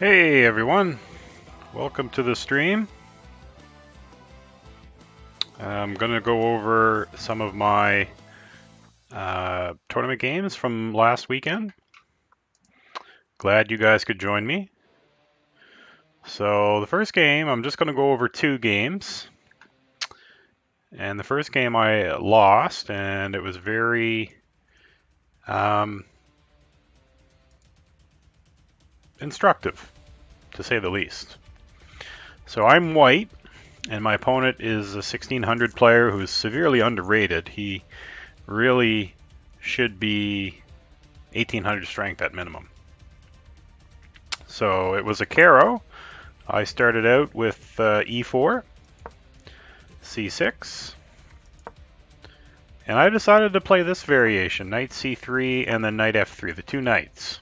Hey everyone, welcome to the stream. I'm going to go over some of my tournament games from last weekend. Glad you guys could join me. So the first game, I'm just going to go over two games. And the first game I lost, and it was very instructive, to say the least. So I'm white, and my opponent is a 1600 player who's severely underrated. He really should be 1800 strength at minimum. So it was a Caro. I started out with e4, c6, and I decided to play this variation, knight c3 and then knight f3, the two knights.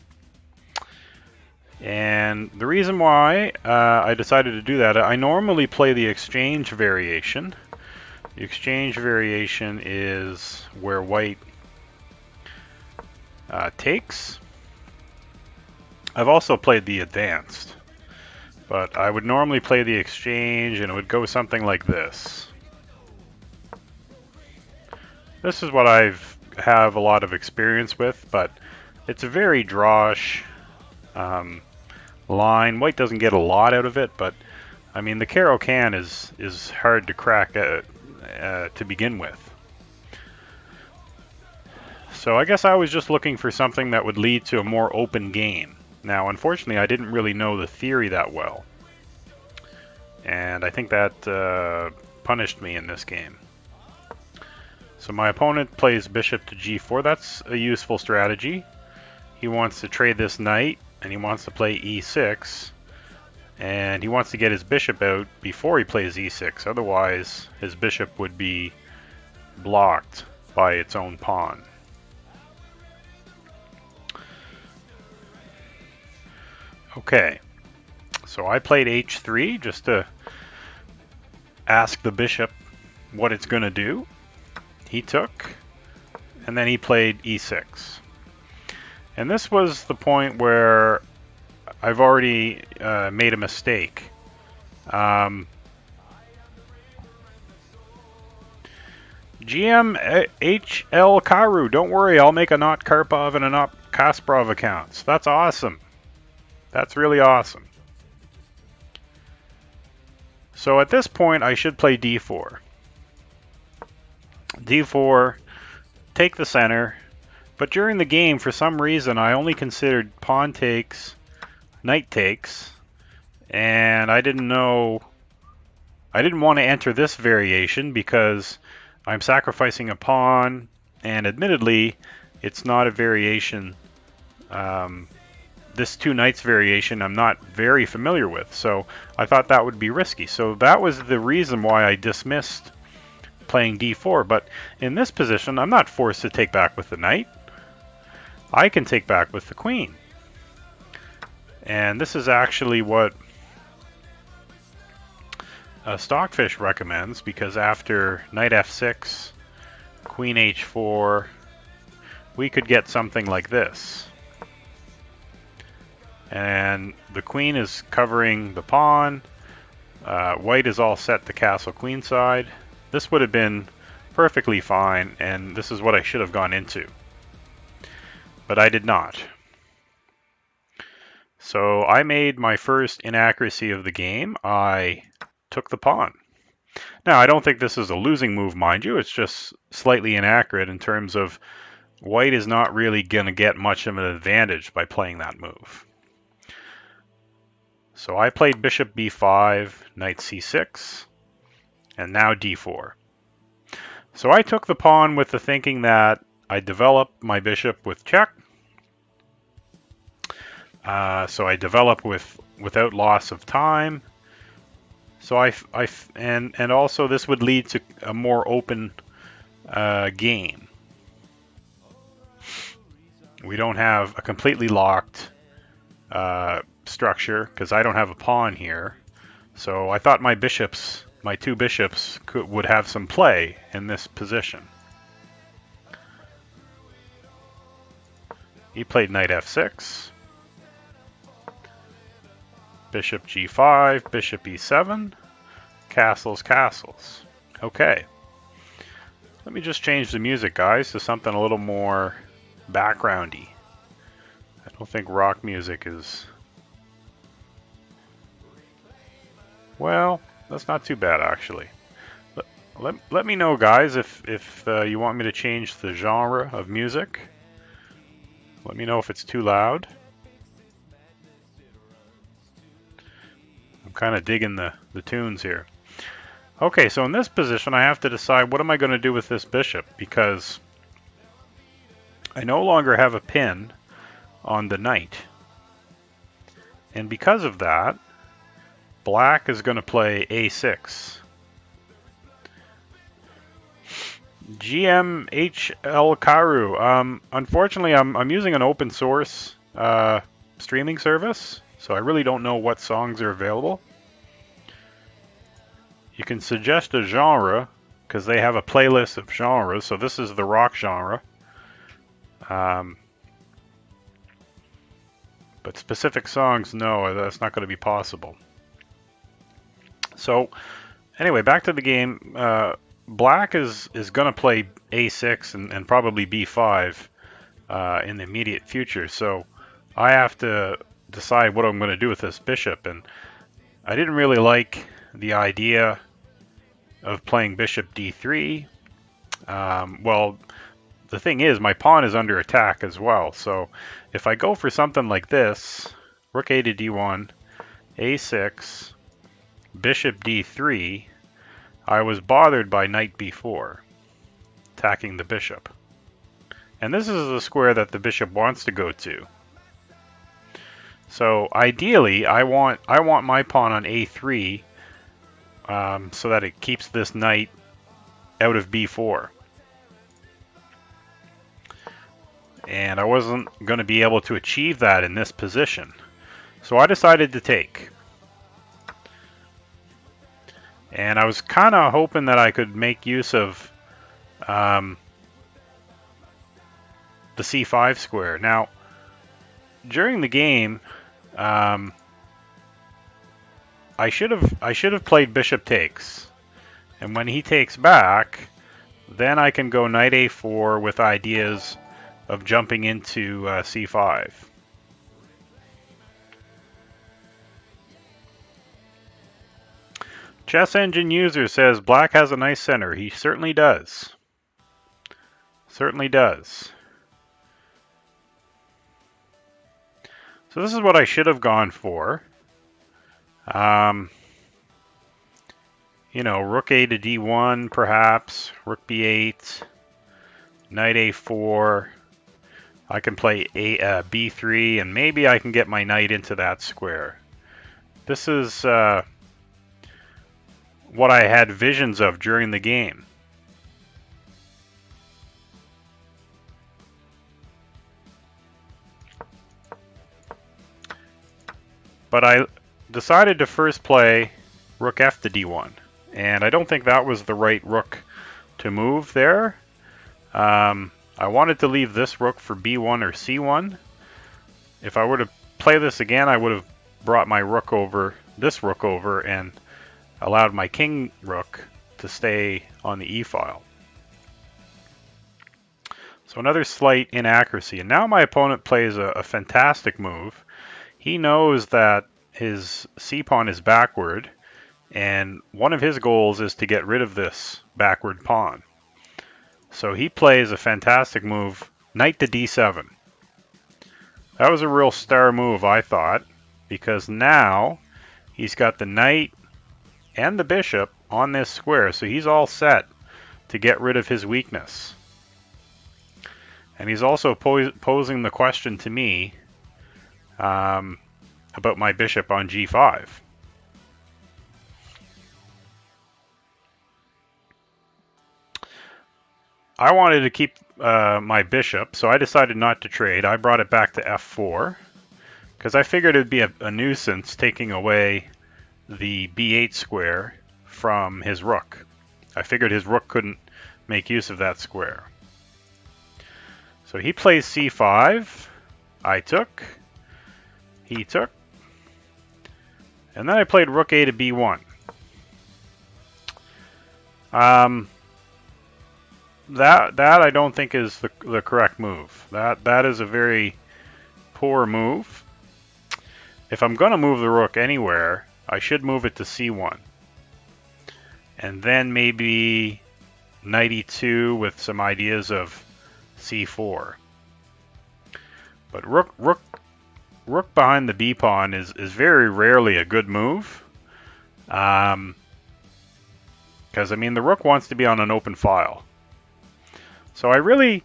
And the reason why I decided to do that, I normally play the exchange variation. The exchange variation is where white takes. I've also played the advanced, but I would normally play the exchange and it would go something like this. This is what I have a lot of experience with, but it's a very drawish line. White doesn't get a lot out of it, but I mean the Caro can is hard to crack to begin with. So I guess I was just looking for something that would lead to a more open game. Now, unfortunately, I didn't really know the theory that well, and I think that punished me in this game. So my opponent plays bishop to g4. That's a useful strategy. He wants to trade this knight, and he wants to play e6, and he wants to get his bishop out before he plays e6. Otherwise, his bishop would be blocked by its own pawn. Okay, so I played h3 just to ask the bishop what it's going to do. He took, and then he played e6. And this was the point where I've already made a mistake. GM HL Karu, don't worry, I'll make a not Karpov and a not Kasparov accounts. That's awesome. That's really awesome. So at this point, I should play d4. d4, take the center, but during the game, for some reason, I only considered pawn takes, knight takes, and I didn't want to enter this variation because I'm sacrificing a pawn, and admittedly, it's not a variation. This two knights variation I'm not very familiar with, so I thought that would be risky. So that was the reason why I dismissed playing d4, but in this position I'm not forced to take back with the knight. I can take back with the queen. And this is actually what Stockfish recommends, because after knight f6, queen h4, we could get something like this. And the queen is covering the pawn. White is all set to castle queenside. This would have been perfectly fine, and this is what I should have gone into. But I did not. So I made my first inaccuracy of the game. I took the pawn. Now, I don't think this is a losing move, mind you. It's just slightly inaccurate in terms of white is not really going to get much of an advantage by playing that move. So I played bishop b5, knight c6, and now d4. So I took the pawn with the thinking that I develop my bishop with check. So I develop without loss of time. So and also this would lead to a more open game. We don't have a completely locked structure because I don't have a pawn here. So I thought my two bishops would have some play in this position. He played knight f6. Bishop g5, bishop e7, castles, castles. Okay. Let me just change the music, guys, to something a little more backgroundy. I don't think rock music is... Well, that's not too bad, actually. Let me know, guys, if you want me to change the genre of music. Let me know if it's too loud. I'm kind of digging the tunes here. Okay, so in this position, I have to decide what am I going to do with this bishop, because I no longer have a pin on the knight. And because of that, black is going to play a6. GMHL Karu. Unfortunately, I'm using an open source streaming service, so I really don't know what songs are available. You can suggest a genre, because they have a playlist of genres, so this is the rock genre. But specific songs, no, that's not going to be possible. So, anyway, back to the game. Black is going to play a6 and probably b5 in the immediate future. So I have to decide what I'm going to do with this bishop. And I didn't really like the idea of playing bishop d3. Well, the thing is, my pawn is under attack as well. So if I go for something like this, rook a to d1, a6, bishop d3, I was bothered by knight b4, attacking the bishop. And this is the square that the bishop wants to go to. So ideally, I want my pawn on a3 so that it keeps this knight out of b4. And I wasn't going to be able to achieve that in this position. So I decided to take. And I was kind of hoping that I could make use of the c5 square. Now, during the game, I should have played bishop takes. And when he takes back, then I can go knight a4 with ideas of jumping into c5. Chess Engine User says black has a nice center. He certainly does. Certainly does. So this is what I should have gone for. You know, rook a to d1 perhaps, rook b8, knight a4. I can play b3 and maybe I can get my knight into that square. This is what I had visions of during the game. But I decided to first play rook f to d1, and I don't think that was the right rook to move there. I wanted to leave this rook for b1 or c1. If I were to play this again, I would have brought my rook over, this rook over, and allowed my king rook to stay on the e-file. So another slight inaccuracy. And now my opponent plays a fantastic move. He knows that his c-pawn is backward, and one of his goals is to get rid of this backward pawn. So he plays a fantastic move, knight to d7. That was a real star move, I thought, because now he's got the knight and the bishop on this square, so he's all set to get rid of his weakness. And he's also posing the question to me about my bishop on g5. I wanted to keep my bishop, so I decided not to trade. I brought it back to f4 because I figured it would be a nuisance taking away the b8 square from his rook. I figured his rook couldn't make use of that square. So he plays c5. I took. He took. And then I played rook a to b1. That I don't think is the correct move. That is a very poor move. If I'm going to move the rook anywhere, I should move it to c1. And then maybe knight e2 with some ideas of c4. But rook behind the b pawn is very rarely a good move. Because, I mean, the rook wants to be on an open file. So I really,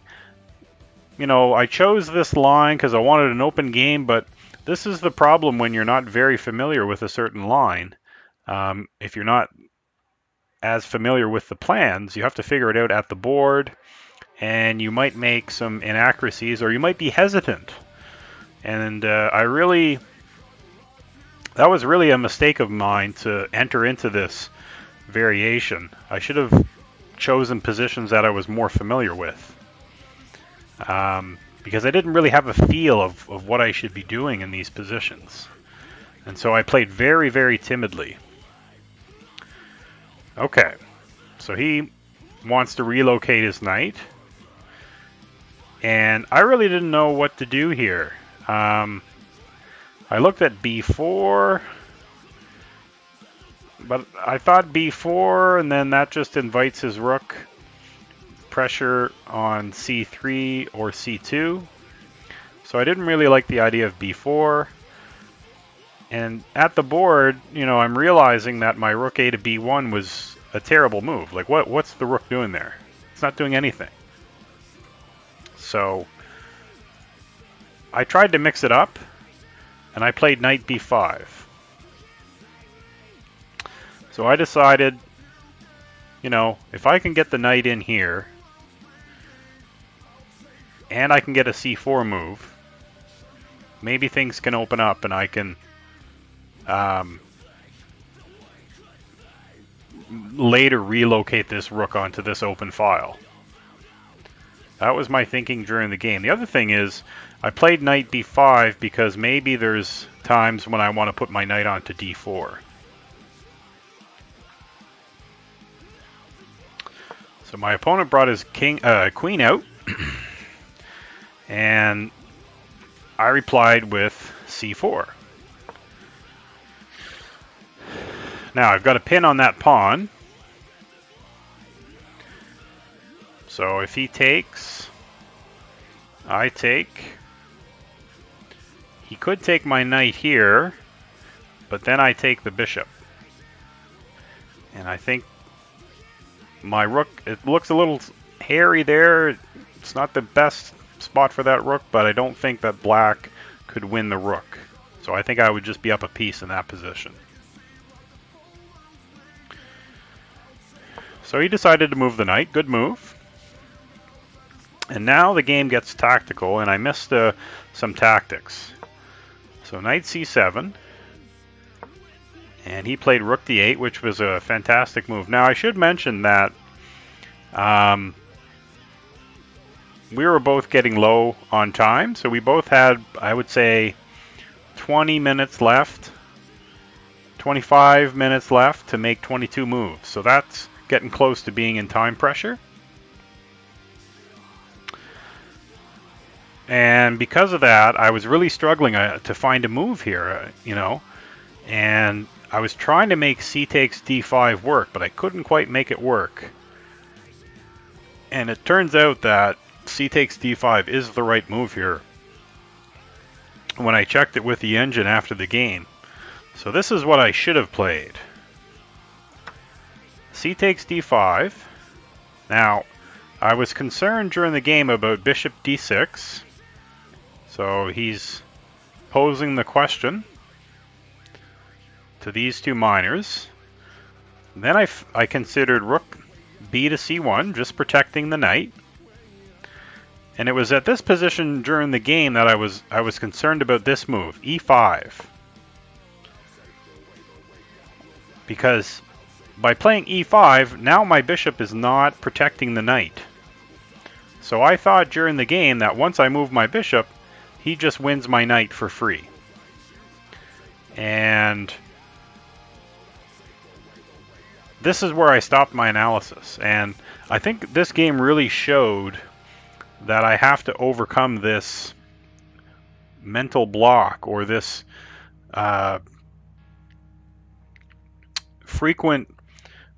I chose this line because I wanted an open game, but this is the problem when you're not very familiar with a certain line. If you're not as familiar with the plans, you have to figure it out at the board, and you might make some inaccuracies, or you might be hesitant. And that was really a mistake of mine to enter into this variation. I should have chosen positions that I was more familiar with, because I didn't really have a feel of what I should be doing in these positions. And so I played very, very timidly. Okay, so he wants to relocate his knight, and I really didn't know what to do here. I looked at b4, but I thought b4, and then that just invites his rook pressure on c3 or c2. So I didn't really like the idea of b4. And at the board, I'm realizing that my rook a to b1 was a terrible move. Like, what's the rook doing there? It's not doing anything. So I tried to mix it up, and I played knight b5. So I decided, if I can get the knight in here, and I can get a c4 move, maybe things can open up and I can later relocate this rook onto this open file. That was my thinking during the game. The other thing is, I played knight b5 because maybe there's times when I want to put my knight onto d4. So my opponent brought his queen out, and I replied with c4. Now I've got a pin on that pawn. So if he takes, I take. He could take my knight here, but then I take the bishop. And I think my rook, it looks a little hairy there. It's not the best spot for that rook, but I don't think that black could win the rook. So I think I would just be up a piece in that position. So he decided to move the knight. Good move. And now the game gets tactical, and I missed some tactics. So knight c7. And he played rook d8, which was a fantastic move. Now I should mention that we were both getting low on time. So we both had, I would say, 20 minutes left. 25 minutes left to make 22 moves. So that's getting close to being in time pressure. And because of that, I was really struggling to find a move here, and I was trying to make c takes d5 work, but I couldn't quite make it work. And it turns out that c takes d5 is the right move here when I checked it with the engine after the game. So this is what I should have played. C takes d5. Now, I was concerned during the game about bishop d6. So he's posing the question to these two minors. Then I considered rook b to c1, just protecting the knight. And it was at this position during the game that I was concerned about this move, e5. Because by playing e5, now my bishop is not protecting the knight. So I thought during the game that once I move my bishop, he just wins my knight for free. And this is where I stopped my analysis. And I think this game really showed that I have to overcome this mental block, or this frequent,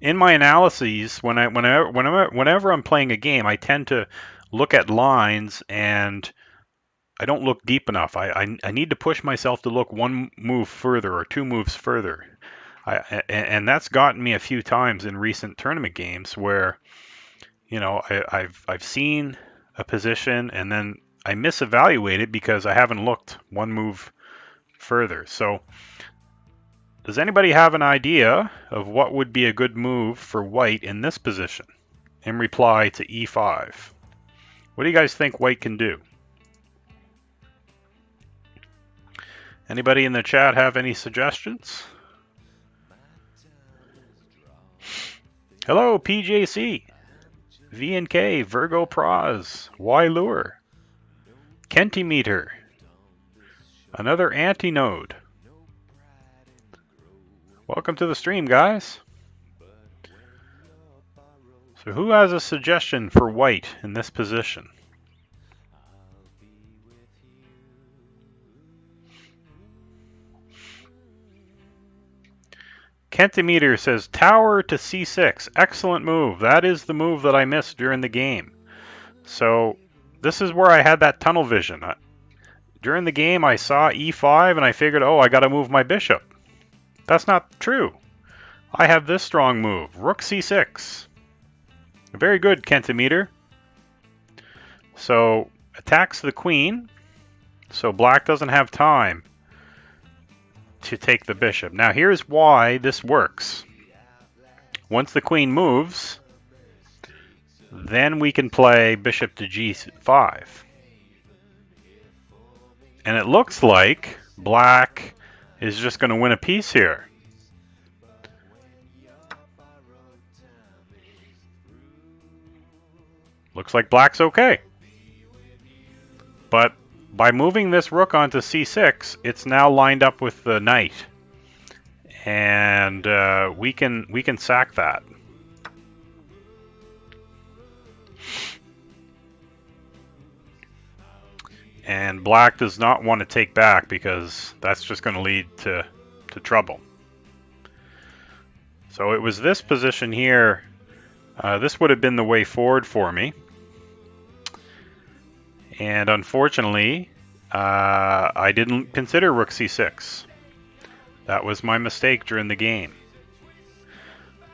in my analyses, whenever I'm playing a game, I tend to look at lines and I don't look deep enough. I need to push myself to look one move further or two moves further. And that's gotten me a few times in recent tournament games where, you know, I've seen a position and then I misevaluate it because I haven't looked one move further. So does anybody have an idea of what would be a good move for white in this position in reply to e5? What do you guys think white can do? Anybody in the chat have any suggestions? Hello, PJC, VNK, Virgo Praz, Y Lure, Kentimeter, another anti-node. Welcome to the stream, guys. So who has a suggestion for white in this position? Kentimeter says tower to c6. Excellent move. That is the move that I missed during the game. So this is where I had that tunnel vision. During the game, I saw e5 and I figured, oh, I got to move my bishop. That's not true. I have this strong move, rook c6. Very good, Kentimeter. So attacks the queen. So black doesn't have time to take the bishop. Now here's why this works. Once the queen moves, then we can play bishop to g5. And it looks like black is just going to win a piece here. Looks like black's okay. But by moving this rook onto c6, it's now lined up with the knight. And we can sack that. And black does not want to take back because that's just going to lead to trouble. So it was this position here. This would have been the way forward for me. And unfortunately, I didn't consider rook c6. That was my mistake during the game.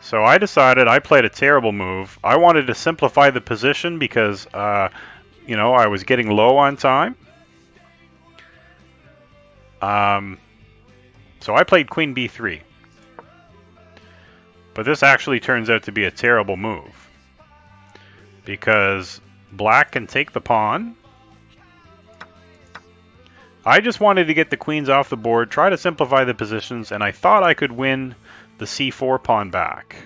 So I decided I played a terrible move. I wanted to simplify the position because, you know, I was getting low on time. So I played queen b3. But this actually turns out to be a terrible move because black can take the pawn. I just wanted to get the queens off the board, try to simplify the positions, and I thought I could win the c4 pawn back.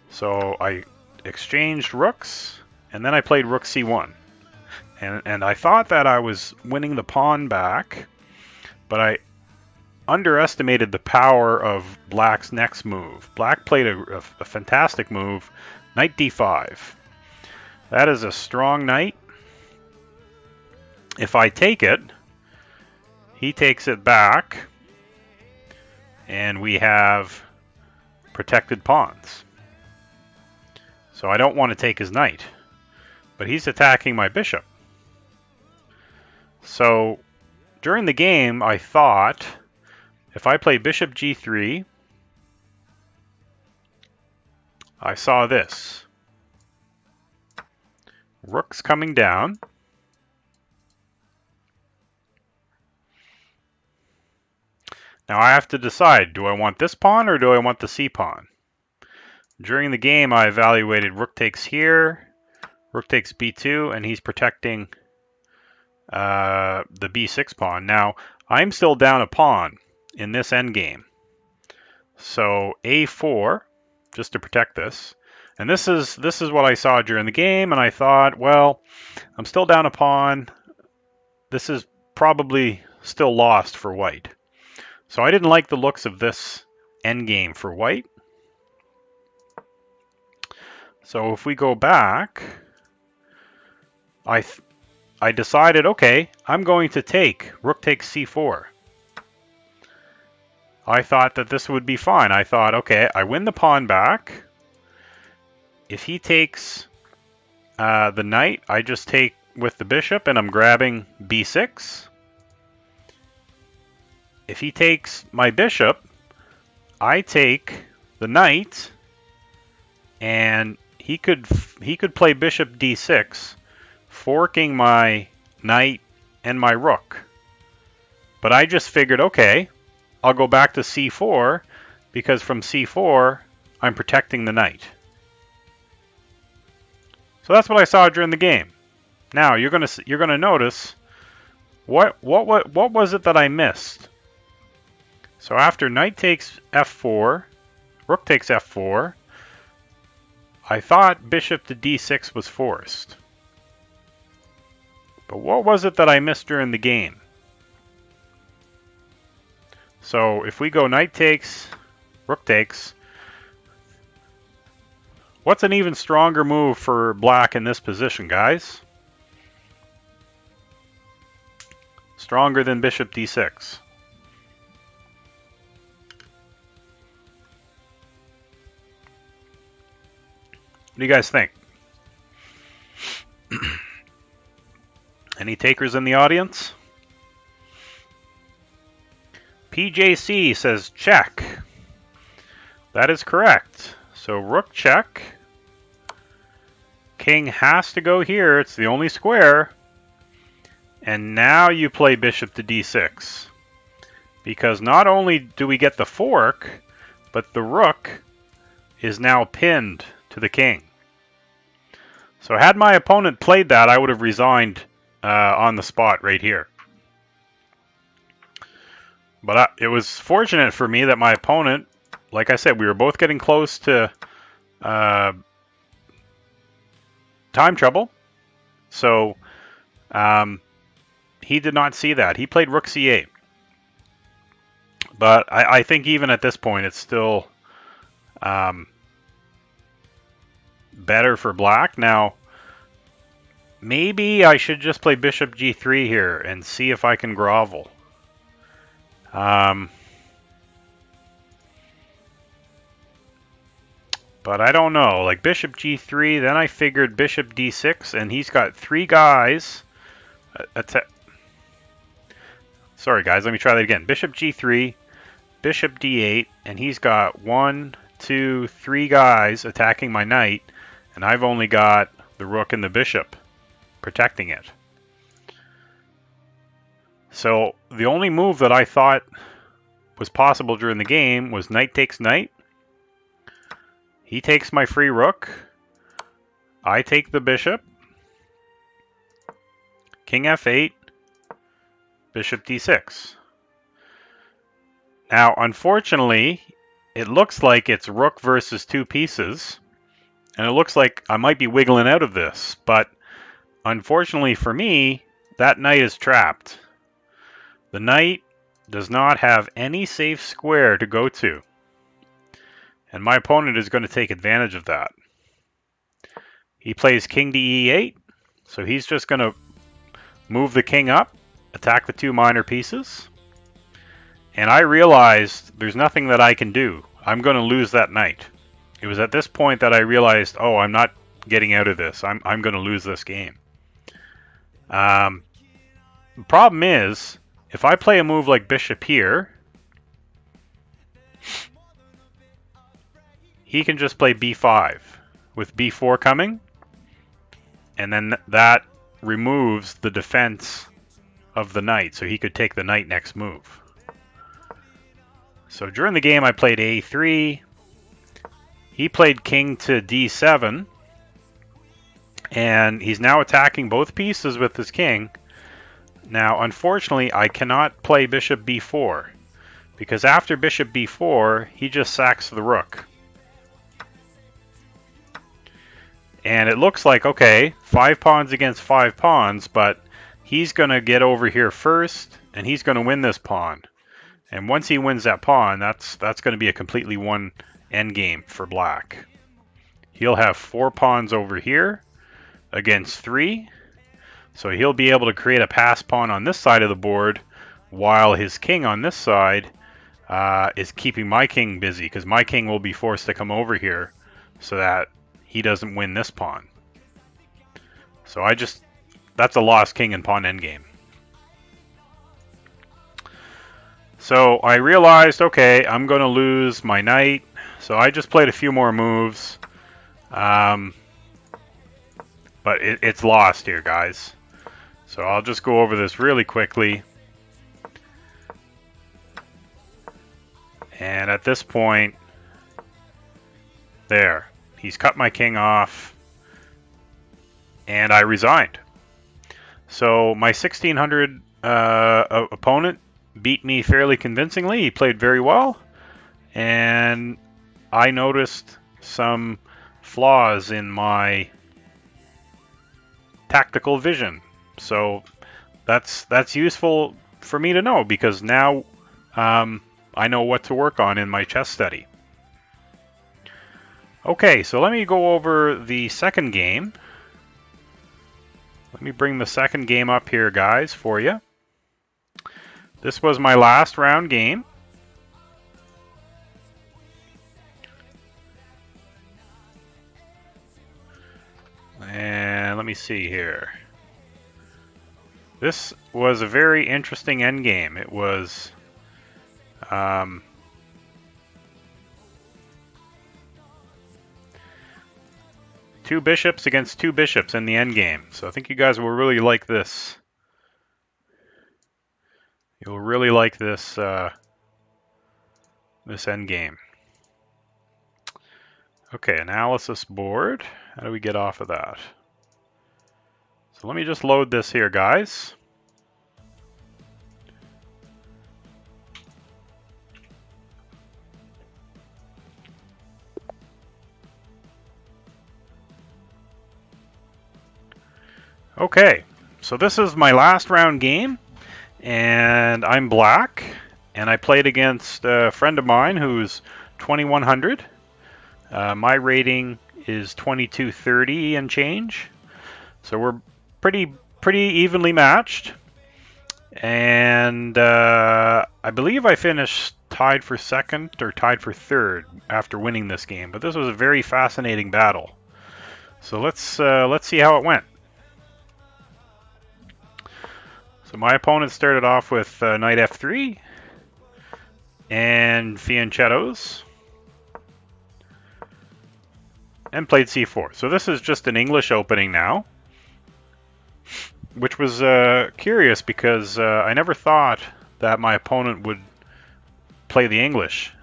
So I exchanged rooks, and then I played rook c1. And I thought that I was winning the pawn back, but I underestimated the power of black's next move. Black played a fantastic move, knight d5. That is a strong knight. If I take it, he takes it back, and we have protected pawns. So I don't want to take his knight, but he's attacking my bishop. So during the game, I thought if I play bishop g3, I saw this. Rook's coming down. Now I have to decide, do I want this pawn or do I want the c pawn? During the game, I evaluated rook takes here, rook takes b2, and he's protecting the b6 pawn. Now, I'm still down a pawn in this endgame. So a4, just to protect this. And this is what I saw during the game, and I thought, well, I'm still down a pawn. This is probably still lost for white. So I didn't like the looks of this endgame for white. So if we go back, I decided, okay, I'm going to take rook takes c4. I thought that this would be fine. I thought, okay, I win the pawn back. If he takes the knight, I just take with the bishop and I'm grabbing b6. If he takes my bishop, I take the knight, and he could play bishop d6, forking my knight and my rook. But I just figured, okay, I'll go back to c4 because from c4 I'm protecting the knight. So that's what I saw during the game. Now you're gonna notice what was it that I missed? So after knight takes f4, rook takes f4, I thought bishop to d6 was forced. But what was it that I missed during the game? So if we go knight takes, rook takes, what's an even stronger move for black in this position, guys? Stronger than bishop d6. What do you guys think? Any takers in the audience? PJC says check. That is correct. So rook check. King has to go here. It's the only square. And now you play bishop to d6. Because not only do we get the fork, but the rook is now pinned to the king. So had my opponent played that, I would have resigned on the spot right here. But it was fortunate for me that my opponent, like I said, we were both getting close to time trouble. So he did not see that. He played rook c8. But I think even at this point, it's still better for black. Now, maybe I should just play bishop g3 here and see if I can grovel. But I don't know. Like bishop g3, then I figured bishop d6, and he's got three guys. Sorry, guys. Let me try that again. Bishop g3, bishop d8, and he's got 1, 2, 3 guys attacking my knight, and I've only got the rook and the bishop protecting it. So the only move that I thought was possible during the game was knight takes knight. He takes my free rook. I take the bishop. King f8. Bishop d6. Now, unfortunately, it looks like it's rook versus two pieces. And it looks like I might be wiggling out of this. But unfortunately for me, that knight is trapped. The knight does not have any safe square to go to. And my opponent is going to take advantage of that. He plays king to e8. So he's just going to move the king up, attack the two minor pieces. And I realized there's nothing that I can do. I'm going to lose that knight. It was at this point that I realized, oh, I'm not getting out of this. I'm going to lose this game. The problem is, if I play a move like bishop here, he can just play b5 with b4 coming, and then that removes the defense of the knight, so he could take the knight next move. So during the game I played a3, he played king to d7, and he's now attacking both pieces with his king. Now unfortunately I cannot play bishop b4, because after bishop b4 he just sacks the rook. And it looks like, okay, 5 pawns against 5 pawns, but he's going to get over here first, and he's going to win this pawn. And once he wins that pawn, that's going to be a completely won endgame for black. he'll have 4 pawns over here against 3. So he'll be able to create a pass pawn on this side of the board, while his king on this side is keeping my king busy, because my king will be forced to come over here so that he doesn't win this pawn. So that's a lost king and pawn endgame. So I realized, okay, I'm going to lose my knight. So I just played a few more moves. But it's lost here, guys. So I'll just go over this really quickly. And at this point, there, he's cut my king off, and I resigned. So my 1600 opponent beat me fairly convincingly. He played very well, and I noticed some flaws in my tactical vision. So that's useful for me to know, because now I know what to work on in my chess study. Okay, so let me go over the second game. Let me bring the second game up here, guys, for you. This was my last round game. And let me see here. This was a very interesting endgame. It was two bishops against two bishops in the endgame. So I think you guys will really like this. You'll really like this this endgame. Okay, analysis board. How do we get off of that? So let me just load this here, guys. Okay, so this is my last round game, and I'm black, and I played against a friend of mine who's 2100. My rating is 2230 and change, so we're pretty evenly matched. And I believe I finished tied for second or tied for third after winning this game. But this was a very fascinating battle. So let's see how it went. So my opponent started off with knight f3 and fianchettos and played c4. So this is just an English opening now, which was curious because I never thought that my opponent would play the English.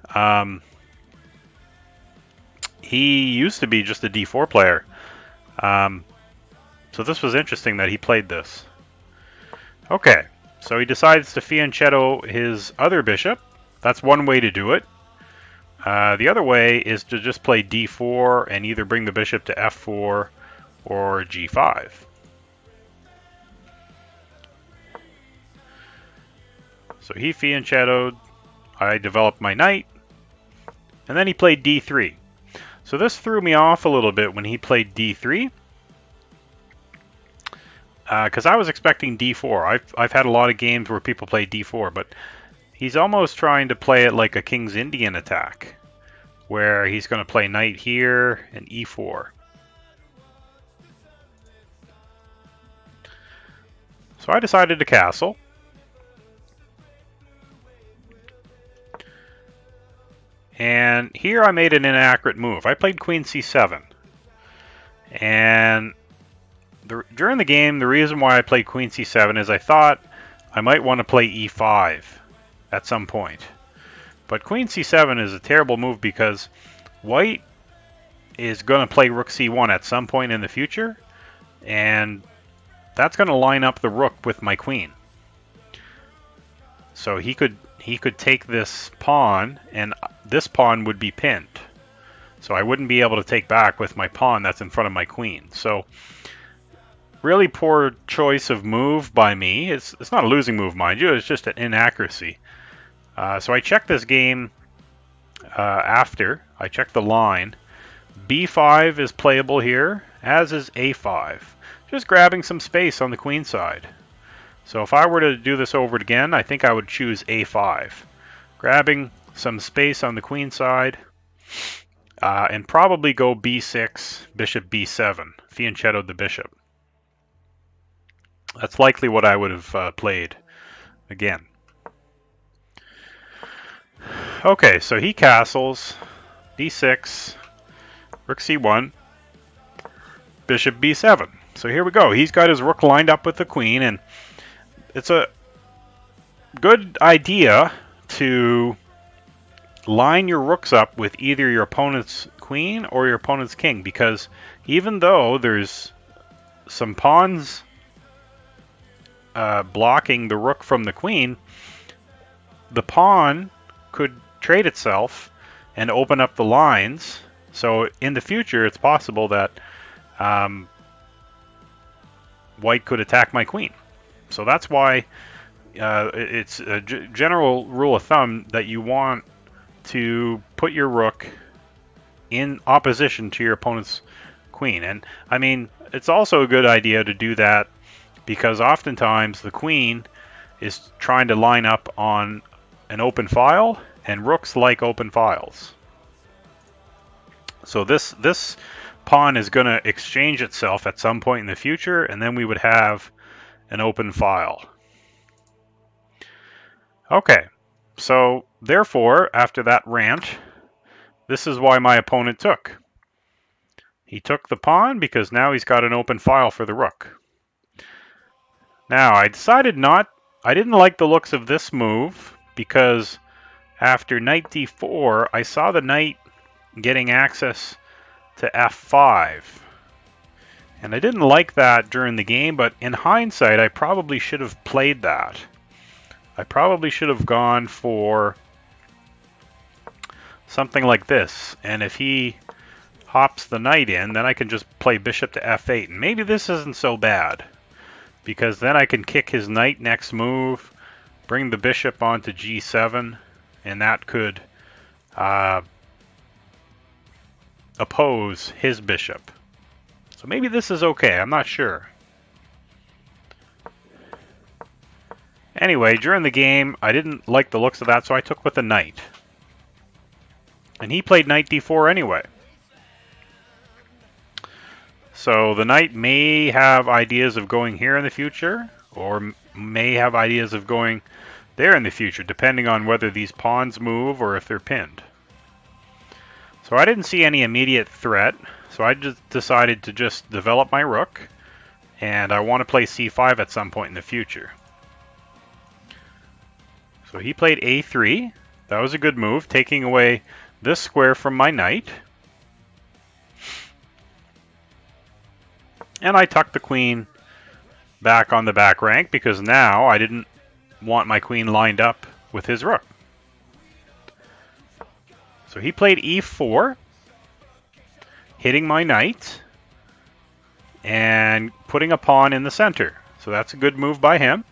He used to be just a d4 player. So this was interesting that he played this. Okay, so he decides to fianchetto his other bishop. That's one way to do it. The other way is to just play d4 and either bring the bishop to f4 or g5. So he fianchettoed, I developed my knight, and then he played d3. So this threw me off a little bit when he played d3. Because I was expecting d4. I've had a lot of games where people play d4, but he's almost trying to play it like a King's Indian attack, where he's going to play knight here and e4. So I decided to castle. And here I made an inaccurate move. I played queen c7. And during the game, the reason why I played queen c7 is I thought I might want to play e5 at some point. But queen c7 is a terrible move because white is going to play rook c1 at some point in the future, and that's going to line up the rook with my queen. So he could take this pawn, and this pawn would be pinned. So I wouldn't be able to take back with my pawn that's in front of my queen. So really poor choice of move by me. It's not a losing move, mind you. It's just an inaccuracy. So I checked this game after. I checked the line. b5 is playable here, as is a5. Just grabbing some space on the queen side. So if I were to do this over again, I think I would choose a5. Grabbing some space on the queen side, and probably go b6, bishop b7, fianchettoed the bishop. That's likely what I would have played again. Okay, so he castles, d6, rook c1, bishop b7. So here we go. He's got his rook lined up with the queen, and it's a good idea to line your rooks up with either your opponent's queen or your opponent's king, because even though there's some pawns blocking the rook from the queen, the pawn could trade itself and open up the lines. So in the future, it's possible that white could attack my queen. So that's why it's a general rule of thumb that you want to put your rook in opposition to your opponent's queen. And I mean, it's also a good idea to do that because oftentimes the queen is trying to line up on an open file, and rooks like open files. So this pawn is going to exchange itself at some point in the future, and then we would have an open file. Okay, so therefore, after that rant, this is why my opponent took. He took the pawn because now he's got an open file for the rook. Now, I decided I didn't like the looks of this move because after knight d4, I saw the knight getting access to f5. And I didn't like that during the game, but in hindsight, I probably should have played that. I probably should have gone for something like this. And if he hops the knight in, then I can just play bishop to f8. And maybe this isn't so bad, because then I can kick his knight next move, bring the bishop onto g7, and that could oppose his bishop. So maybe this is okay, I'm not sure. Anyway, during the game, I didn't like the looks of that, so I took with the knight. And he played knight d4 anyway. So the knight may have ideas of going here in the future, or may have ideas of going there in the future, depending on whether these pawns move or if they're pinned. So I didn't see any immediate threat, so I just decided to just develop my rook, and I want to play c5 at some point in the future. So he played a3. That was a good move, taking away this square from my knight. And I tucked the queen back on the back rank because now I didn't want my queen lined up with his rook. So he played e4, hitting my knight and putting a pawn in the center. So that's a good move by him.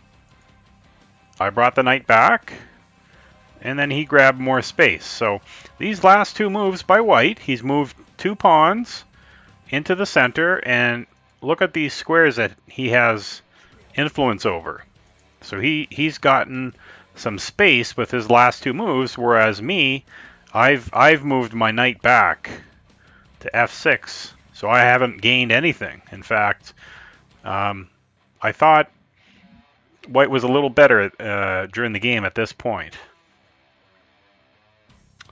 I brought the knight back, and then he grabbed more space. So these last two moves by white, he's moved two pawns into the center, and look at these squares that he has influence over. So he's gotten some space with his last two moves, whereas me, I've moved my knight back to f6, so I haven't gained anything. In fact, I thought white was a little better during the game at this point.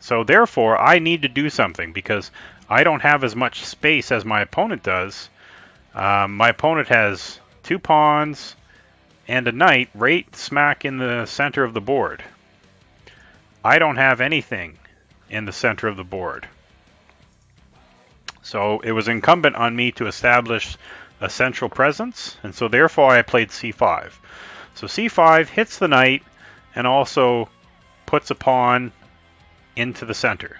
So therefore, I need to do something because I don't have as much space as my opponent does. My opponent has two pawns and a knight right smack in the center of the board. I don't have anything in the center of the board. So it was incumbent on me to establish a central presence, and so therefore I played c5. So c5 hits the knight and also puts a pawn into the center.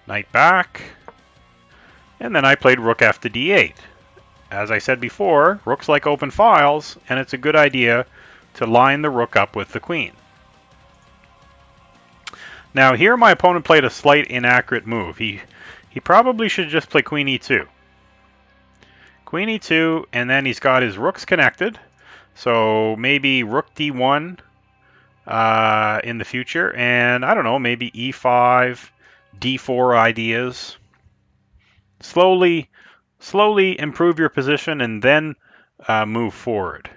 Knight back, and then I played rook f to d8. As I said before, rooks like open files, and it's a good idea to line the rook up with the queen. Now here my opponent played a slight inaccurate move. He probably should just play queen e2. Queen e2, and then he's got his rooks connected. So maybe rook d1 in the future, and I don't know, maybe e5, d4 ideas. Slowly improve your position and then move forward.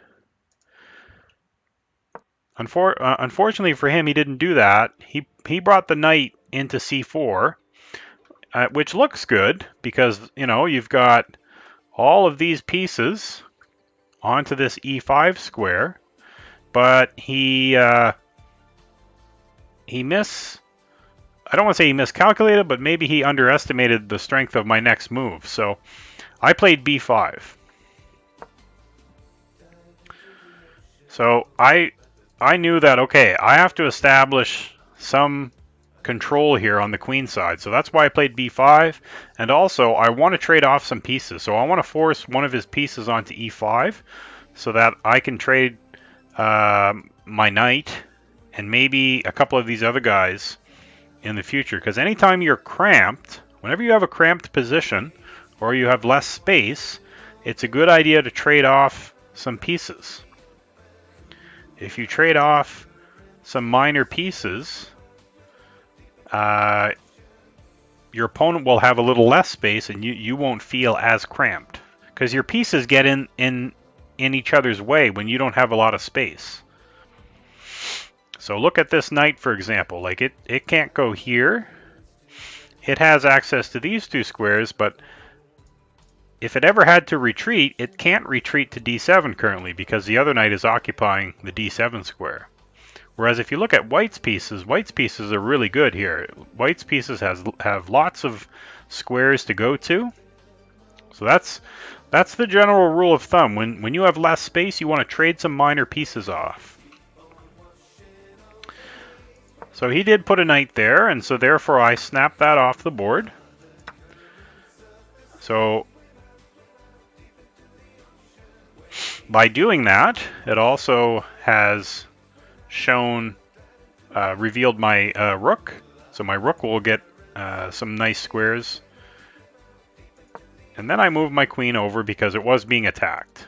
Unfortunately for him, he didn't do that. He brought the knight into c4, which looks good because, you know, you've got all of these pieces onto this e5 square, but I don't want to say he miscalculated, but maybe he underestimated the strength of my next move. So I played b5. So I knew that, okay, I have to establish some control here on the queen side. So that's why I played b5. And also, I want to trade off some pieces. So I want to force one of his pieces onto e5 so that I can trade my knight and maybe a couple of these other guys in the future. Because anytime you're cramped, whenever you have a cramped position or you have less space, it's a good idea to trade off some pieces. If you trade off some minor pieces, your opponent will have a little less space and you won't feel as cramped. Because your pieces get in each other's way when you don't have a lot of space. So look at this knight, for example. Like it can't go here. It has access to these two squares, but if it ever had to retreat, it can't retreat to d7 currently because the other knight is occupying the d7 square. Whereas if you look at white's pieces are really good here. White's pieces have lots of squares to go to. So that's the general rule of thumb. When you have less space, you want to trade some minor pieces off. So he did put a knight there, and so therefore I snapped that off the board. So by doing that, it also has revealed my rook. So my rook will get some nice squares. And then I moved my queen over because it was being attacked.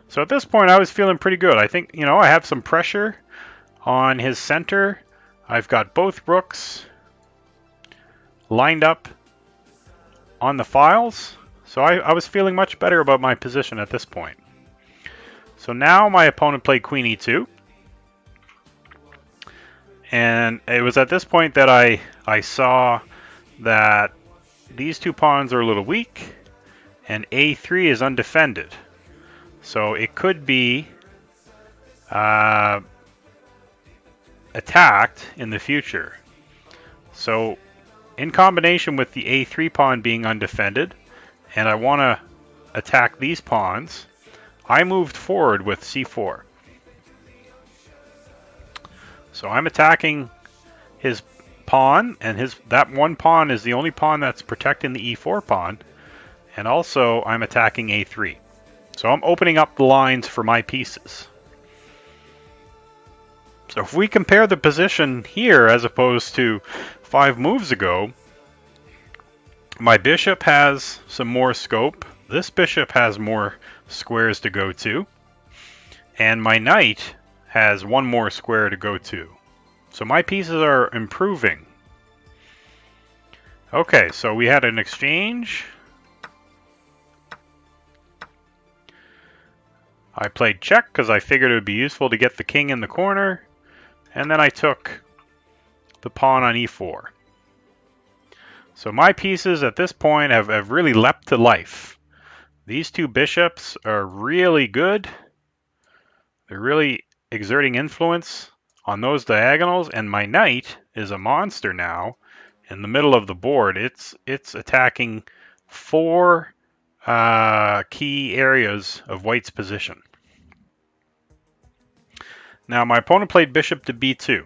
So at this point, I was feeling pretty good. I think, you know, I have some pressure on his center. I've got both rooks lined up on the files. So I was feeling much better about my position at this point. So now my opponent played queen e2. And it was at this point that I saw that these two pawns are a little weak, and a3 is undefended. So it could be attacked in the future. So in combination with the a3 pawn being undefended, and I want to attack these pawns, I moved forward with c4. So I'm attacking his pawn, and that one pawn is the only pawn that's protecting the e4 pawn, and also I'm attacking a3. So I'm opening up the lines for my pieces. So if we compare the position here as opposed to 5 moves ago, my bishop has some more scope. This bishop has more squares to go to, and my knight has one more square to go to. So my pieces are improving. Okay, so we had an exchange. I played check because I figured it would be useful to get the king in the corner, and then I took the pawn on e4. So my pieces at this point have really leapt to life. These two bishops are really good. They're really exerting influence on those diagonals, and my knight is a monster now in the middle of the board. It's attacking 4 key areas of white's position. Now my opponent played bishop to b2,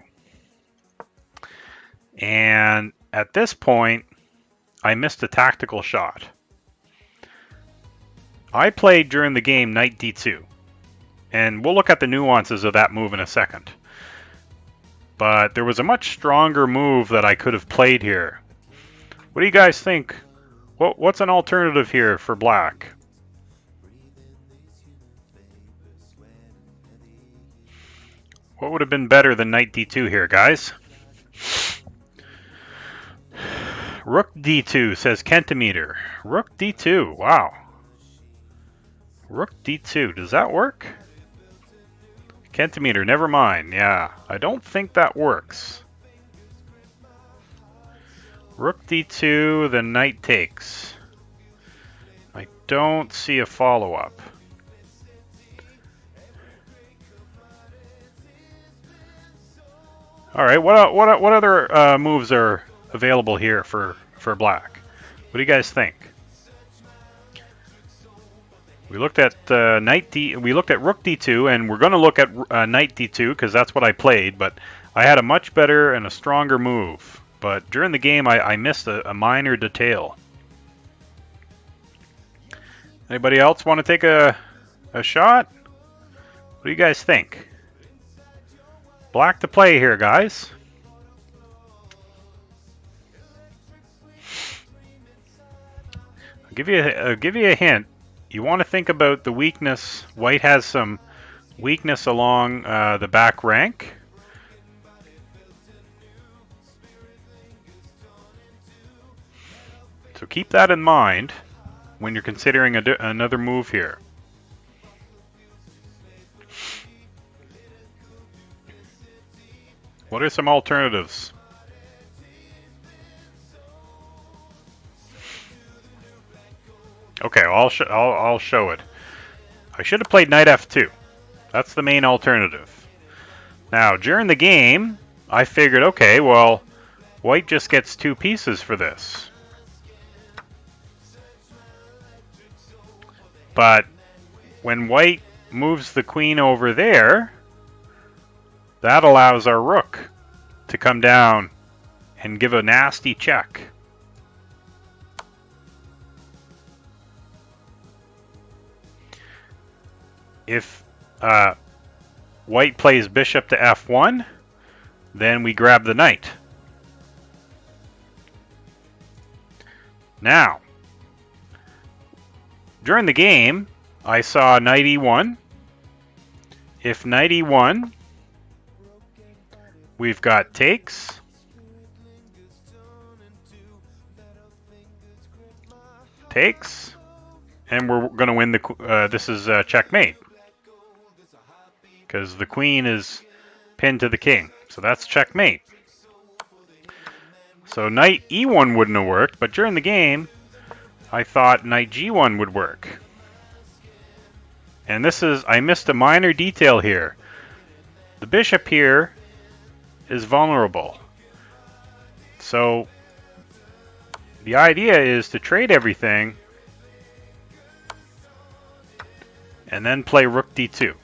and at this point I missed a tactical shot. I played during the game knight d2, and we'll look at the nuances of that move in a second. But there was a much stronger move that I could have played here. What do you guys think? What's an alternative here for black? What would have been better than knight d2 here, guys? Rook d2, says Kentimeter. Rook d2, wow. Rook d2, does that work? Kentimeter, never mind. Yeah, I don't think that works. Rook d2, then knight takes. I don't see a follow-up. All right, what other moves are available here for black? What do you guys think? We looked at we looked at rook d2, and we're going to look at knight d2 because that's what I played. But I had a much better and a stronger move. But during the game, I missed a minor detail. Anybody else want to take a shot? What do you guys think? Black to play here, guys. I'll give you a hint. You want to think about the weakness. White has some weakness along the back rank. So keep that in mind when you're considering another move here. What are some alternatives? Okay, I'll show it. I should have played knight f2. That's the main alternative. Now, during the game, I figured, okay, well, white just gets two pieces for this. But when white moves the queen over there, that allows our rook to come down and give a nasty check. If white plays bishop to f1, then we grab the knight. Now, during the game, I saw knight e1. If knight e1, we've got takes. Takes. And we're going to win this is checkmate. Because the queen is pinned to the king. So that's checkmate. So knight e1 wouldn't have worked, but during the game, I thought knight g1 would work. And I missed a minor detail here. The bishop here is vulnerable. So the idea is to trade everything and then play rook d2.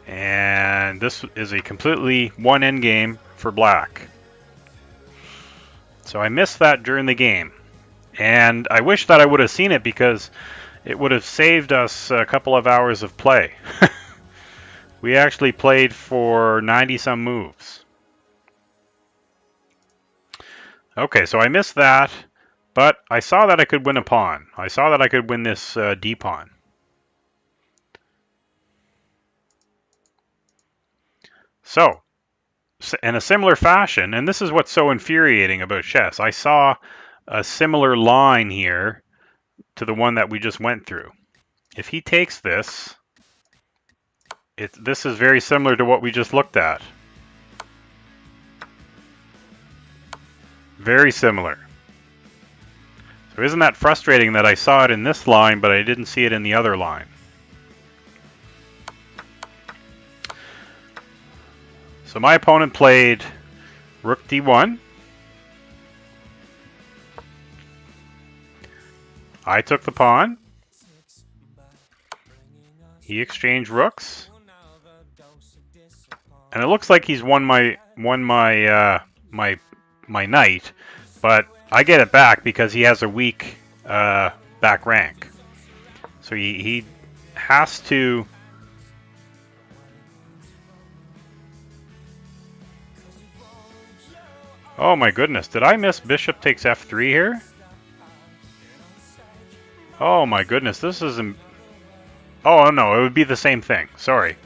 And this is a completely one endgame for black. So I missed that during the game. And I wish that I would have seen it because it would have saved us a couple of hours of play. We actually played for 90-some moves. Okay, so I missed that, but I saw that I could win a pawn. I saw that I could win this d-pawn. So, in a similar fashion, and this is what's so infuriating about chess, I saw a similar line here to the one that we just went through. If he takes this, this is very similar to what we just looked at. Very similar. So isn't that frustrating that I saw it in this line, but I didn't see it in the other line? So my opponent played rook d1. I took the pawn. He exchanged rooks. And it looks like he's won my knight, but I get it back because he has a weak back rank. So he has to Oh my goodness, did I miss bishop takes f3 here? Oh my goodness, this is... Oh no, it would be the same thing. Sorry.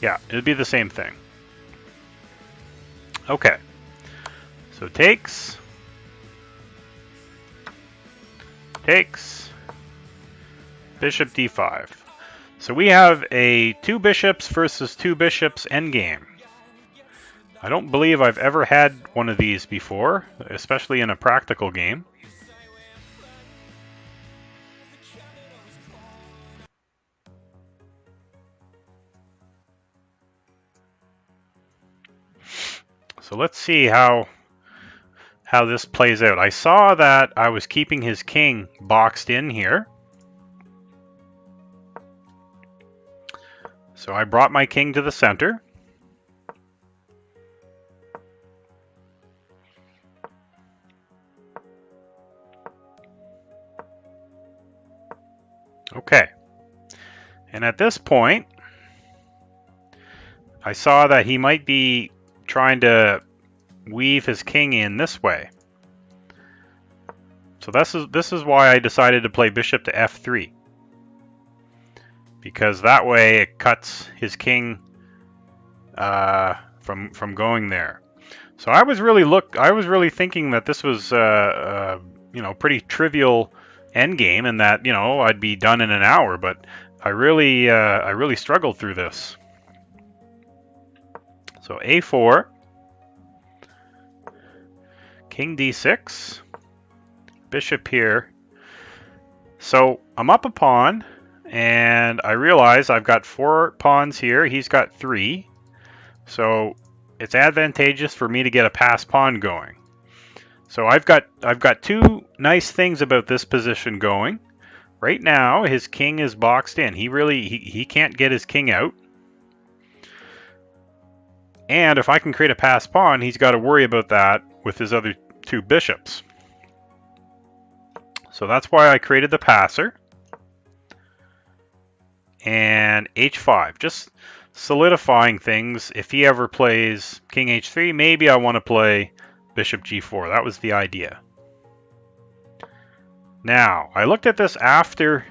Yeah, it would be the same thing. Okay. So takes. Takes. Bishop d5. So we have a 2 bishops versus 2 bishops endgame. I don't believe I've ever had one of these before, especially in a practical game. So let's see how this plays out. I saw that I was keeping his king boxed in here. So I brought my king to the center. Okay. And at this point, I saw that he might be trying to weave his king in this way. So this is why I decided to play bishop to f3. Because that way it cuts his king from going there. So I was really thinking that this was you know, pretty trivial endgame, and that, you know, I'd be done in an hour, but I really struggled through this. So a4, king d6, bishop here. So I'm up a pawn, and I realize I've got 4 pawns here. He's got 3. So it's advantageous for me to get a pass pawn going. So I've got 2 nice things about this position going. Right now, his king is boxed in. He can't get his king out. And if I can create a pass pawn, he's got to worry about that with his other 2 bishops. So that's why I created the passer. And h5, just solidifying things. If he ever plays king h3, maybe I want to play bishop g4. That was the idea. Now, I looked at this after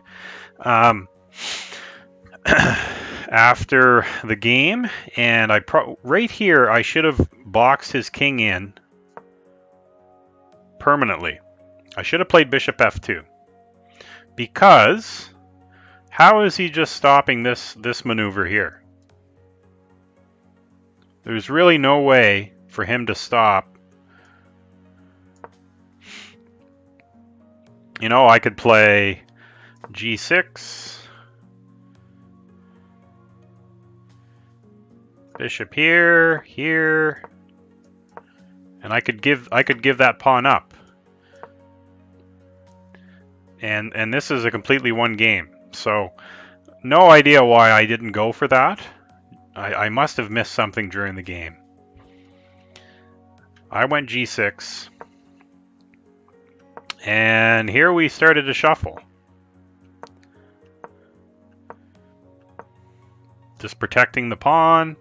after the game, and right here I should have boxed his king in permanently. I should have played bishop f2, because how is he just stopping this maneuver here? There's really no way for him to stop. You know, I could play g6, bishop here, and I could give that pawn up. And this is a completely won game. So no idea why I didn't go for that. I must have missed something during the game. I went g6. And here we started to shuffle. Just protecting the pawn.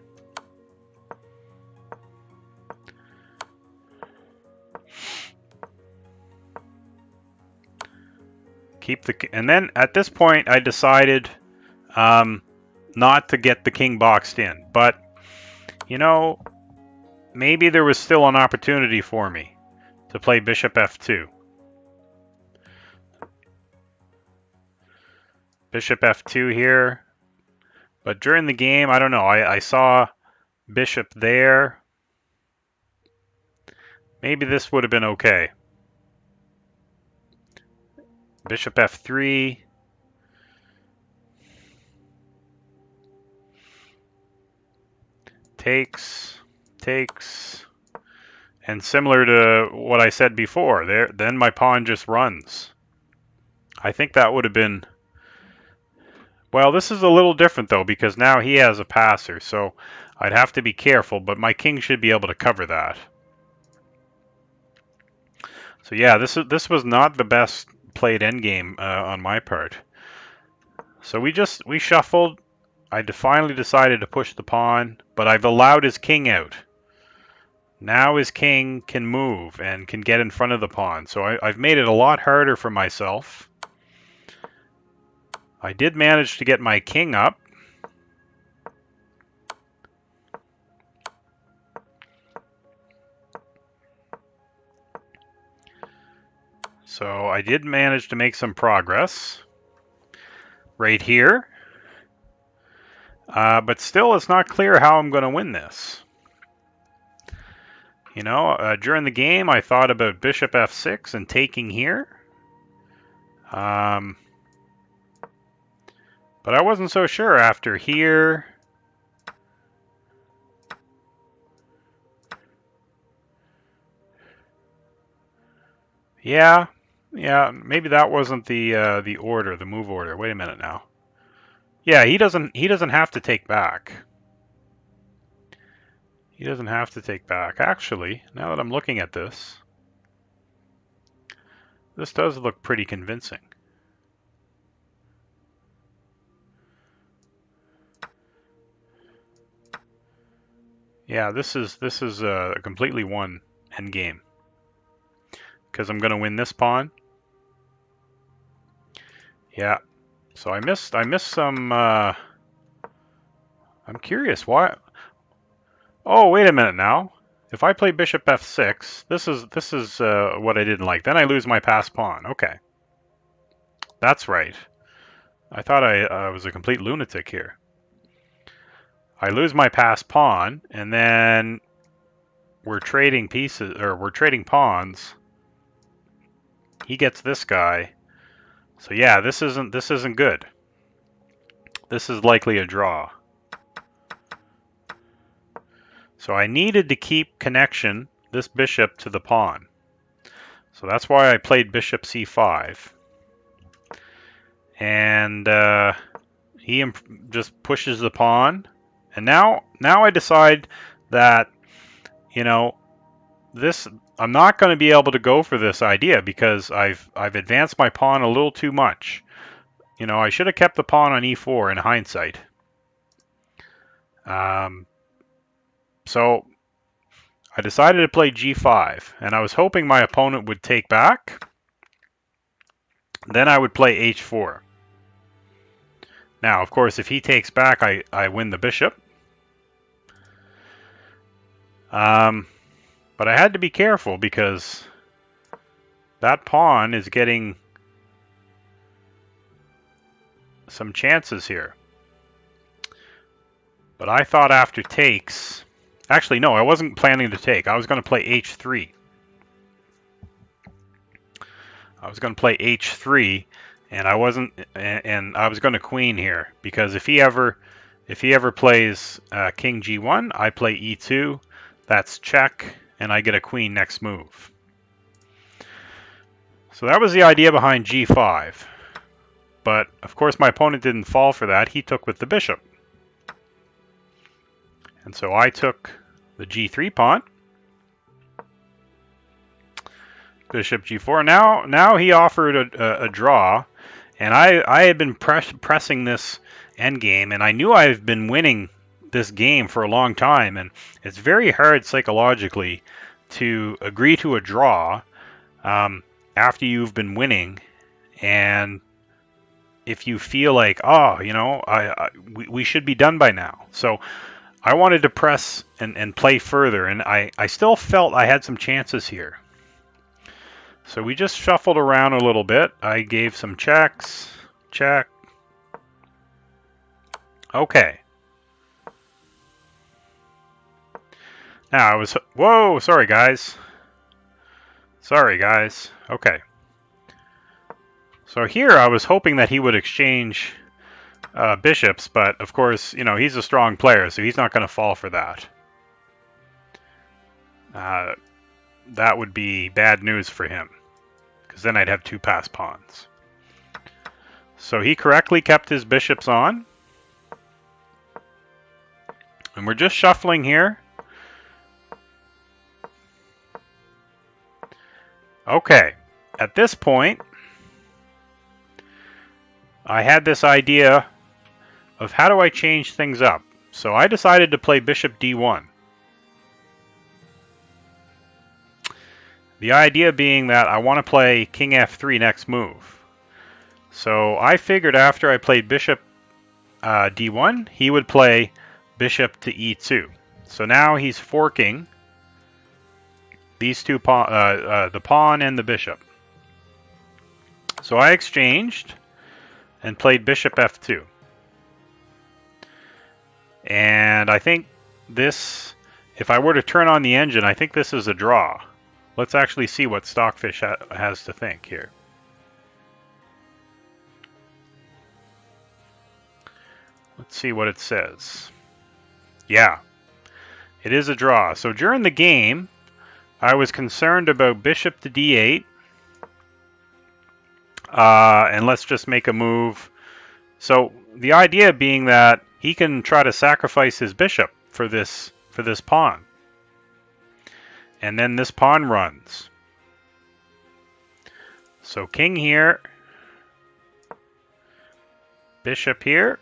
And then at this point I decided not to get the king boxed in. But, you know, maybe there was still an opportunity for me to play bishop f2. Bishop f2 here. But during the game, I don't know, I saw bishop there. Maybe this would have been okay. Bishop f3. Takes. And similar to what I said before, then my pawn just runs. I think that would have been... Well, this is a little different though, because now he has a passer, so I'd have to be careful, but my king should be able to cover that. So yeah, this was not the best played endgame on my part. So we shuffled. I finally decided to push the pawn, but I've allowed his king out. Now his king can move and can get in front of the pawn. So I've made it a lot harder for myself. I did manage to get my king up. So I did manage to make some progress right here. But still, it's not clear how I'm going to win this. You know, during the game, I thought about bishop f6 and taking here. But I wasn't so sure after here. Yeah, maybe that wasn't the order, the move order. Wait a minute now. Yeah, he doesn't have to take back. He doesn't have to take back. Actually, now that I'm looking at this, this does look pretty convincing. Yeah, this is a completely won endgame because I'm going to win this pawn. Yeah, so I missed some. I'm curious why. Oh, wait a minute now. If I play bishop f6, this is what I didn't like. Then I lose my passed pawn. Okay, that's right. I thought I was a complete lunatic here. I lose my passed pawn, and then we're trading pieces, or we're trading pawns. He gets this guy. So yeah, this isn't good. This is likely a draw. So I needed to keep connection, this bishop, to the pawn. So that's why I played bishop c5. And he just pushes the pawn. And now I decide that, you know, this I'm not going to be able to go for this idea because I've advanced my pawn a little too much. You know, I should have kept the pawn on e4 in hindsight. So I decided to play g5, and I was hoping my opponent would take back. Then I would play h4. Now, of course, if he takes back, I win the bishop. But I had to be careful because that pawn is getting some chances here. But I thought after takes... Actually, no, I wasn't planning to take. I was going to play h3. I was going to play h3, and I wasn't, and I was going to queen here because if he ever plays king g1, I play e2. That's check, and I get a queen next move. So that was the idea behind g5. But of course, my opponent didn't fall for that. He took with the bishop, and so I took the g3 pawn. Bishop g4. Now he offered a draw, and I had been pressing this endgame, and I knew I've been winning this game for a long time, and it's very hard psychologically to agree to a draw after you've been winning, and if you feel like, oh, you know, we should be done by now. So I wanted to press and play further, and I still felt I had some chances here. So we just shuffled around a little bit. I gave some checks. Check. Okay. Now I was... Whoa! Sorry, guys. Sorry, guys. Okay. So here I was hoping that he would exchange bishops, but of course, you know, he's a strong player, so he's not going to fall for that. That would be bad news for him, because then I'd have two passed pawns. So he correctly kept his bishops on. And we're just shuffling here. Okay, at this point, I had this idea of how do I change things up. So I decided to play bishop d1. The idea being that I want to play king f3 next move. So I figured after I played bishop d1, he would play bishop to e2. So now he's forking these two the pawn and the bishop. So I exchanged and played bishop f2. And I think this, if I were to turn on the engine, I think this is a draw. Let's actually see what Stockfish has to think here. Let's see what it says. Yeah, it is a draw. So during the game, I was concerned about bishop to d8. And let's just make a move. So the idea being that he can try to sacrifice his bishop for this pawn. And then this pawn runs. So king here, bishop here.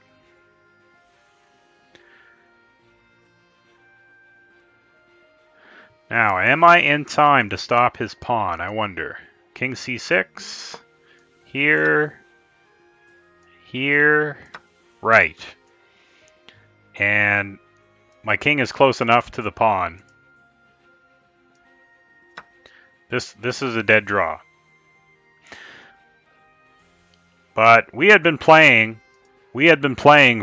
Now, am I in time to stop his pawn? I wonder. King c6, here, here, right. And my king is close enough to the pawn. This is a dead draw. But we had been playing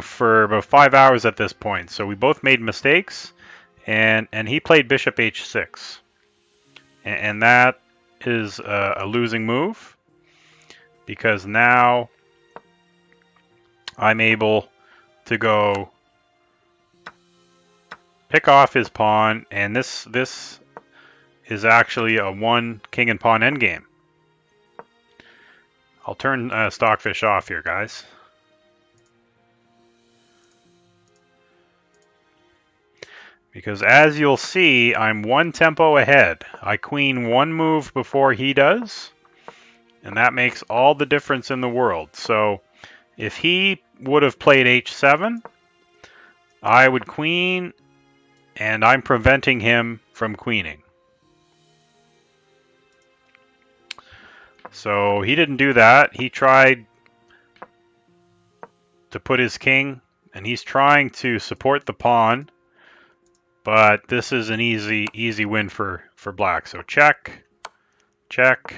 for about 5 hours at this point, so we both made mistakes, and he played bishop h6. And that is a losing move, because now I'm able to go pick off his pawn, and this is actually a one king and pawn endgame. I'll turn Stockfish off here, guys. Because as you'll see, I'm one tempo ahead. I queen one move before he does, and that makes all the difference in the world. So if he would have played h7, I would queen, and I'm preventing him from queening. So he didn't do that. He tried to put his king, and he's trying to support the pawn, but this is an easy win for black. So check, check,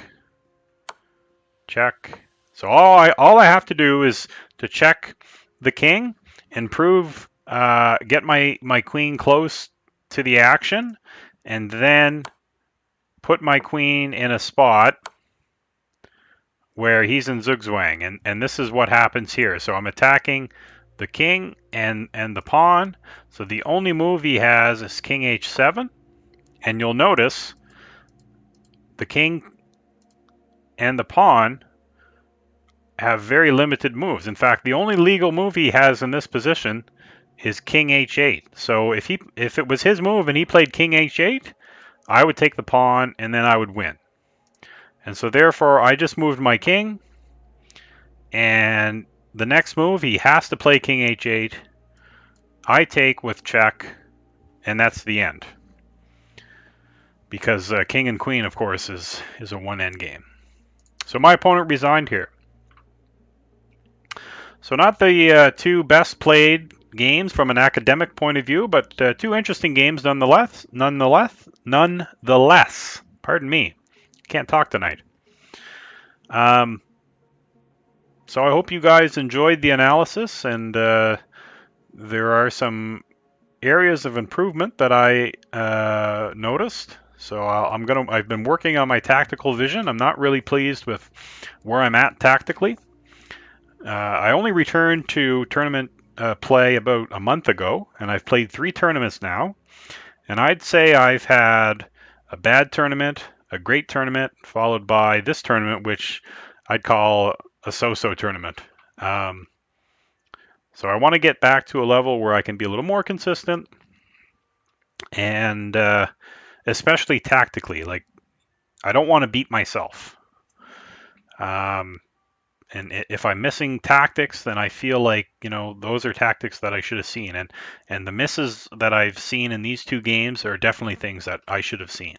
check. So all I have to do is to check the king and prove, get my queen close to the action, and then put my queen in a spot where he's in zugzwang, and this is what happens here. So I'm attacking the king and the pawn. So the only move he has is king h7, and you'll notice the king and the pawn have very limited moves. In fact, the only legal move he has in this position is king h8. So if it was his move and he played king h8, I would take the pawn and then I would win. And so therefore I just moved my king, and the next move he has to play king h8. I take with check, and that's the end. Because king and queen, of course, is a one end game. So my opponent resigned here. So not the two best played games from an academic point of view, but two interesting games nonetheless. Pardon me. Can't talk tonight. So I hope you guys enjoyed the analysis, and there are some areas of improvement that I noticed. So I've been working on my tactical vision. I'm not really pleased with where I'm at tactically. I only returned to tournament play about a month ago, and I've played 3 tournaments now. And I'd say I've had a bad tournament, a great tournament, followed by this tournament, which I'd call a so-so tournament. So I want to get back to a level where I can be a little more consistent, and especially tactically. Like, I don't want to beat myself. And if I'm missing tactics, then I feel like, those are tactics that I should have seen. And the misses that I've seen in these 2 games are definitely things that I should have seen.